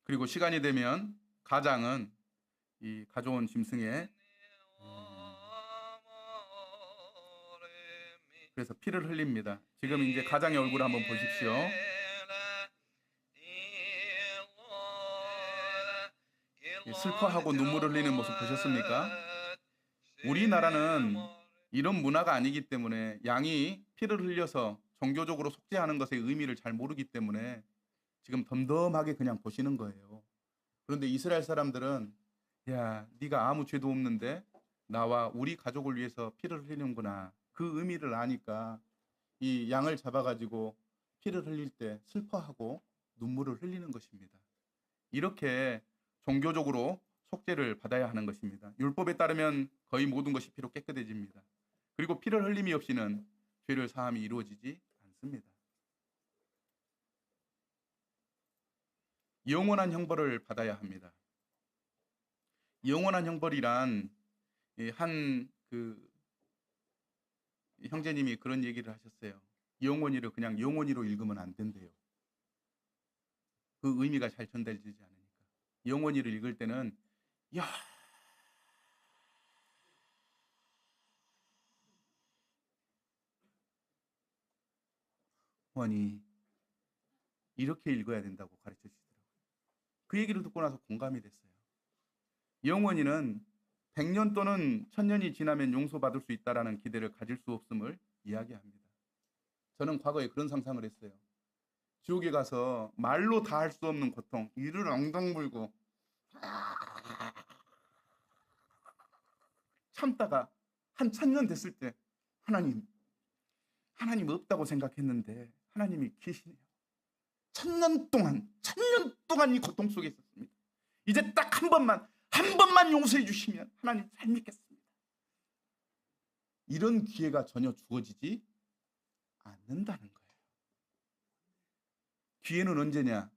그리고 시간이 되면 가장은 이 가져온 짐승의 그래서 피를 흘립니다. 지금 이제 가장의 얼굴 한번 보십시오. 슬퍼하고 눈물을 흘리는 모습 보셨습니까? 우리나라는 이런 문화가 아니기 때문에 양이 피를 흘려서 종교적으로 속죄하는 것의 의미를 잘 모르기 때문에 지금 덤덤하게 그냥 보시는 거예요. 그런데 이스라엘 사람들은 야, 네가 아무 죄도 없는데 나와 우리 가족을 위해서 피를 흘리는구나. 그 의미를 아니까 이 양을 잡아가지고 피를 흘릴 때 슬퍼하고 눈물을 흘리는 것입니다. 이렇게 종교적으로 속죄를 받아야 하는 것입니다. 율법에 따르면 거의 모든 것이 피로 깨끗해집니다. 그리고 피를 흘림이 없이는 죄를 사함이 이루어지지 않습니다. 않습니다. 영원한 형벌을 받아야 합니다. 영원한 형벌이란 한 형제님이 그런 얘기를 하셨어요. 영원히를 그냥 영원히로 읽으면 안 된대요. 그 의미가 잘 전달되지 않으니까. 영원히를 읽을 때는 영원히 이렇게 읽어야 된다고 가르쳐 주시더라고요. 그 얘기를 듣고 나서 공감이 됐어요. 영원히는 100년 또는 1000년이 지나면 용서받을 수 있다라는 기대를 가질 수 없음을 이야기합니다. 저는 과거에 그런 상상을 했어요. 지옥에 가서 말로 다 할 수 없는 고통, 이를 엉덩 물고 참다가 한 1000년 됐을 때 하나님 없다고 생각했는데 하나님이 계시네요. 1000년 동안 이 고통 속에 있었습니다. 이제 딱 한 번만 용서해 주시면 하나님 잘 믿겠습니다. 이런 기회가 전혀 주어지지 않는다는 거예요. 기회는 언제냐?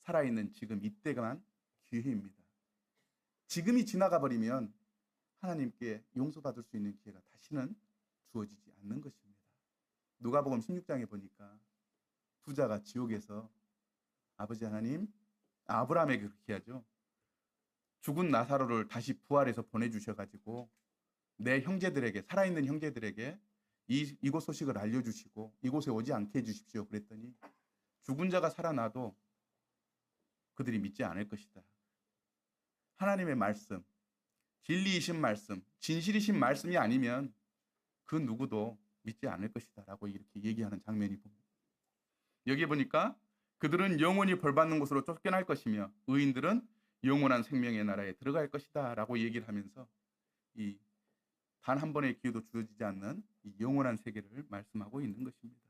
살아있는 지금 이때만 기회입니다. 지금이 지나가 버리면 하나님께 용서받을 수 있는 기회가 다시는 주어지지 않는 것입니다. 누가복음 16장에 보니까 부자가 지옥에서 아버지 하나님, 아브라함에게 그렇게 하죠. 죽은 나사로를 다시 부활해서 보내주셔가지고 내 형제들에게, 살아있는 형제들에게 이곳 소식을 알려주시고 이곳에 오지 않게 해주십시오. 그랬더니 죽은 자가 살아나도 그들이 믿지 않을 것이다. 하나님의 말씀, 진리이신 말씀, 진실이신 말씀이 아니면 그 누구도 믿지 않을 것이다 라고 이렇게 얘기하는 장면이 봅니다. 여기 보니까 그들은 영원히 벌받는 곳으로 쫓겨날 것이며 의인들은 영원한 생명의 나라에 들어갈 것이다 라고 얘기를 하면서 이 단 한 번의 기회도 주어지지 않는 이 영원한 세계를 말씀하고 있는 것입니다.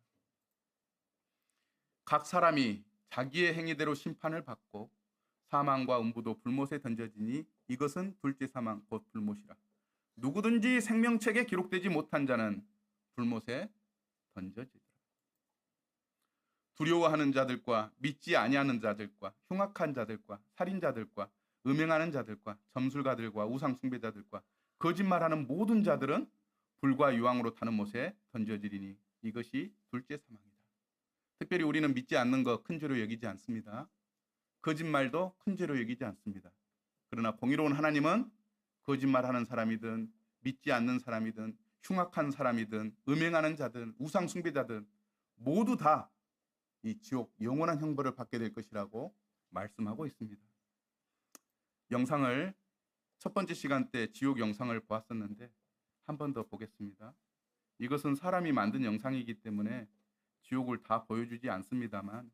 각 사람이 자기의 행위대로 심판을 받고 사망과 음부도 불못에 던져지니 이것은 둘째 사망 곧 불못이라. 누구든지 생명책에 기록되지 못한 자는 불못에 던져지더라. 두려워하는 자들과 믿지 아니하는 자들과 흉악한 자들과 살인자들과 음행하는 자들과 점술가들과 우상 숭배자들과 거짓말하는 모든 자들은 불과 유황으로 타는 못에 던져지리니 이것이 둘째 사망이다. 특별히 우리는 믿지 않는 것 큰 죄로 여기지 않습니다. 거짓말도 큰 죄로 여기지 않습니다. 그러나 공의로운 하나님은 거짓말하는 사람이든 믿지 않는 사람이든 흉악한 사람이든 음행하는 자든 우상 숭배자든 모두 다 이 지옥 영원한 형벌을 받게 될 것이라고 말씀하고 있습니다. 영상을 첫 번째 시간 때 지옥 영상을 보았었는데 한 번 더 보겠습니다. 이것은 사람이 만든 영상이기 때문에 지옥을 다 보여주지 않습니다만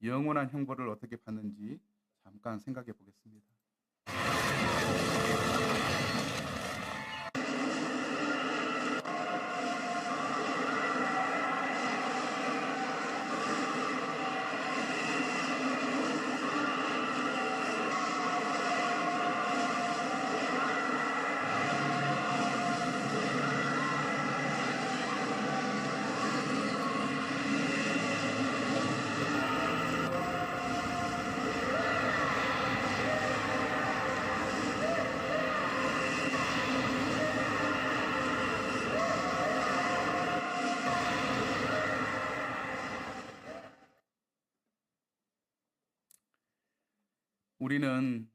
영원한 형벌을 어떻게 받는지 잠깐 생각해 보겠습니다. 우리는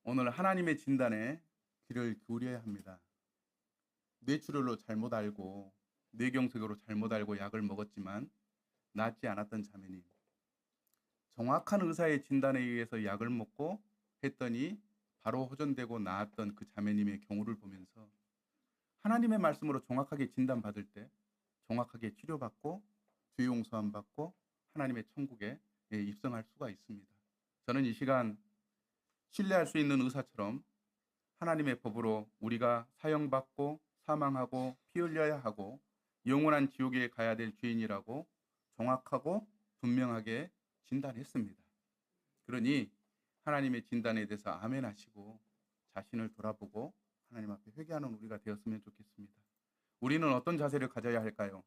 오늘 하나님의 진단에 귀를 기울여야 합니다. 뇌출혈로 잘못 알고 뇌경색으로 잘못 알고 약을 먹었지만 낫지 않았던 자매님, 정확한 의사의 진단에 의해서 약을 먹고 했더니 바로 호전되고 나았던 그 자매님의 경우를 보면서 하나님의 말씀으로 정확하게 진단받을 때 정확하게 치료받고 죄 용서함 받고 하나님의 천국에 입성할 수가 있습니다. 저는 이 시간 신뢰할 수 있는 의사처럼 하나님의 법으로 우리가 사형받고 사망하고 피 흘려야 하고 영원한 지옥에 가야 될 죄인이라고 정확하고 분명하게 진단했습니다. 그러니 하나님의 진단에 대해서 아멘 하시고 자신을 돌아보고 하나님 앞에 회개하는 우리가 되었으면 좋겠습니다. 우리는 어떤 자세를 가져야 할까요?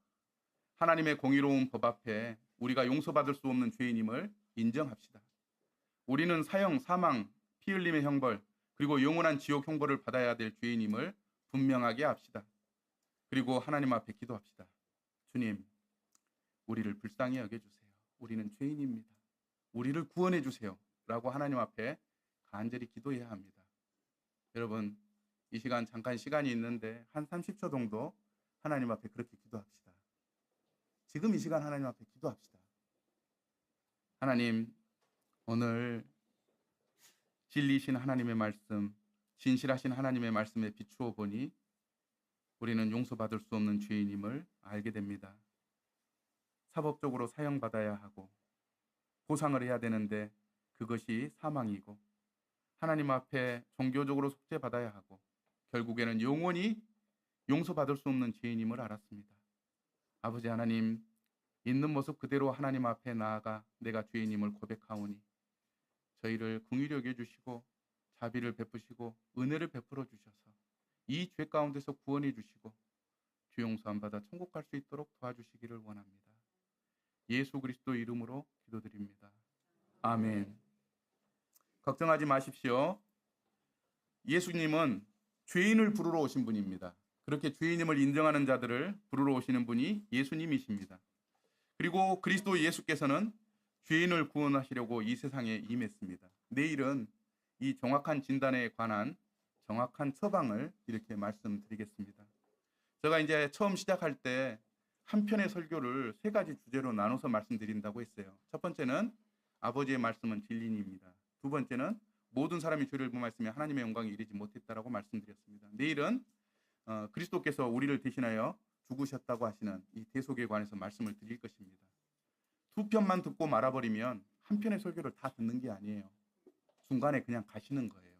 하나님의 공의로운 법 앞에 우리가 용서받을 수 없는 죄인임을 인정합시다. 우리는 사형, 사망, 피 흘림의 형벌, 그리고 영원한 지옥 형벌을 받아야 될 죄인임을 분명하게 합시다. 그리고 하나님 앞에 기도합시다. 주님, 우리를 불쌍히 여겨주세요. 우리는 죄인입니다. 우리를 구원해 주세요. 라고 하나님 앞에 간절히 기도해야 합니다. 여러분, 이 시간 잠깐 시간이 있는데 한 30초 정도 하나님 앞에 그렇게 기도합시다. 지금 이 시간 하나님 앞에 기도합시다. 하나님, 오늘 진리이신 하나님의 말씀, 진실하신 하나님의 말씀에 비추어 보니 우리는 용서받을 수 없는 죄인임을 알게 됩니다. 사법적으로 사형받아야 하고 보상을 해야 되는데 그것이 사망이고, 하나님 앞에 종교적으로 속죄받아야 하고 결국에는 영원히 용서받을 수 없는 죄인임을 알았습니다. 아버지 하나님, 있는 모습 그대로 하나님 앞에 나아가 내가 죄인임을 고백하오니 저희를 긍휼히 여겨주시고 자비를 베푸시고 은혜를 베풀어 주셔서 이 죄 가운데서 구원해 주시고 죄 용서함 받아 천국 갈 수 있도록 도와주시기를 원합니다. 예수 그리스도 이름으로 기도드립니다. 아멘. 걱정하지 마십시오. 예수님은 죄인을 부르러 오신 분입니다. 그렇게 죄인임을 인정하는 자들을 부르러 오시는 분이 예수님이십니다. 그리고 그리스도 예수께서는 죄인을 구원하시려고 이 세상에 임했습니다. 내일은 이 정확한 진단에 관한 정확한 처방을 이렇게 말씀드리겠습니다. 제가 이제 처음 시작할 때 한 편의 설교를 세 가지 주제로 나눠서 말씀드린다고 했어요. 첫 번째는 아버지의 말씀은 진리입니다. 두 번째는 모든 사람이 죄를 범하였으며 하나님의 영광에 이르지 못했다라고 말씀드렸습니다. 내일은 그리스도께서 우리를 대신하여 죽으셨다고 하시는 이 대속에 관해서 말씀을 드릴 것입니다. 두 편만 듣고 말아버리면 한 편의 설교를 다 듣는 게 아니에요. 중간에 그냥 가시는 거예요.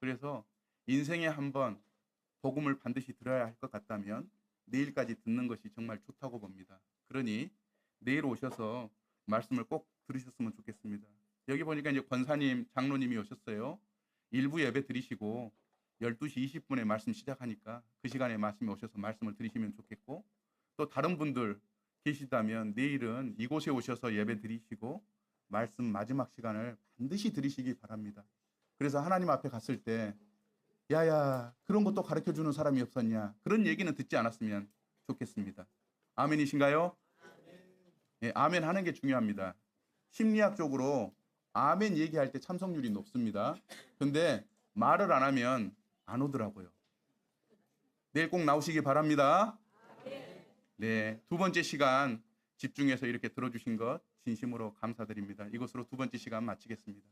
그래서 인생에 한 번 복음을 반드시 들어야 할 것 같다면 내일까지 듣는 것이 정말 좋다고 봅니다. 그러니 내일 오셔서 말씀을 꼭 들으셨으면 좋겠습니다. 여기 보니까 이제 권사님, 장로님이 오셨어요. 일부 예배 드리시고 12시 20분에 말씀 시작하니까 그 시간에 말씀이 오셔서 말씀을 들으시면 좋겠고, 또 다른 분들 계시다면 내일은 이곳에 오셔서 예배 드리시고 말씀 마지막 시간을 반드시 들으시기 바랍니다. 그래서 하나님 앞에 갔을 때 야야 그런 것도 가르쳐주는 사람이 없었냐, 그런 얘기는 듣지 않았으면 좋겠습니다. 아멘이신가요? 예, 아멘 하는 게 중요합니다. 심리학적으로 아멘 얘기할 때 참석률이 높습니다. 근데 말을 안 하면 안 오더라고요. 내일 꼭 나오시기 바랍니다. 네, 두 번째 시간 집중해서 이렇게 들어주신 것 진심으로 감사드립니다. 이것으로 두 번째 시간 마치겠습니다.